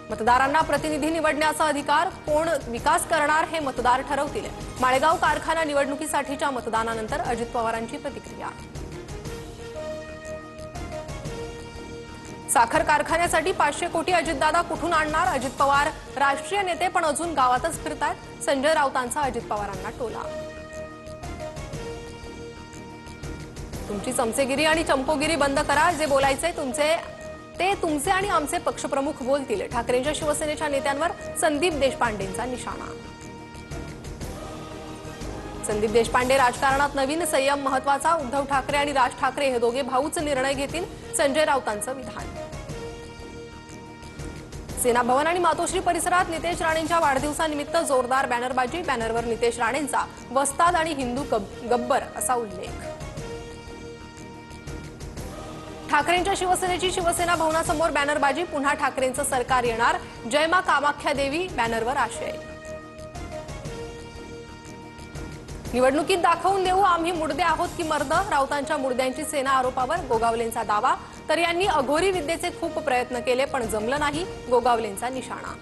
मतदारांना प्रतिनिधी निवडण्याचा अधिकार, कोण विकास करणार हे मतदार ठरवतील. माळेगाव कारखाना निवडणुकीसाठीच्या मतदानानंतर अजित पवारांची प्रतिक्रिया. साखर कारखान्यासाठी 500 कोटी अजितदादा कुठून आणणार? अजित पवार राष्ट्रीय नेते पण अजून गावातच फिरतायत. संजय राऊतांचा अजित पवारांना टोला. तुमची चमचेगिरी आणि चंपोगिरी बंद करा. जे बोलायचे तुमचे आणि आमचे पक्षप्रमुख बोलतील. ठाकरेंच्या शिवसेनेच्या नेत्यांवर संदीप देशपांडेंचा निशाणा. संदीप देशपांडे राजकारणात नवीन संयम महत्वाचा. उद्धव ठाकरे आणि राज ठाकरे हे दोघे भाऊच निर्णय घेतील. संजय राऊतांचं विधान. सेना भवन आणि मातोश्री परिसरात नितेश राणेंच्या वाढदिवसानिमित्त जोरदार बॅनरबाजी. बॅनरवर नितेश राणेंचा वस्ताद आणि हिंदू गब्बर असा उल्लेख. ठाकरेंच्या शिवसेनेची शिवसेना भवनासमोर बॅनरबाजी. पुन्हा ठाकरेंचं सरकार येणार. जय मा कामाख्या देवी बॅनरवर आशय. निवडणुकीत दाखवून देऊ आम्ही मुडदे आहोत की मर्द. राऊतांच्या मुडद्यांची सेना आरोपावर गोगावलेंचा दावा. तर यांनी अघोरी विद्येचे खूप प्रयत्न केले पण जमलं नाही. गोगावलेंचा निशाणा.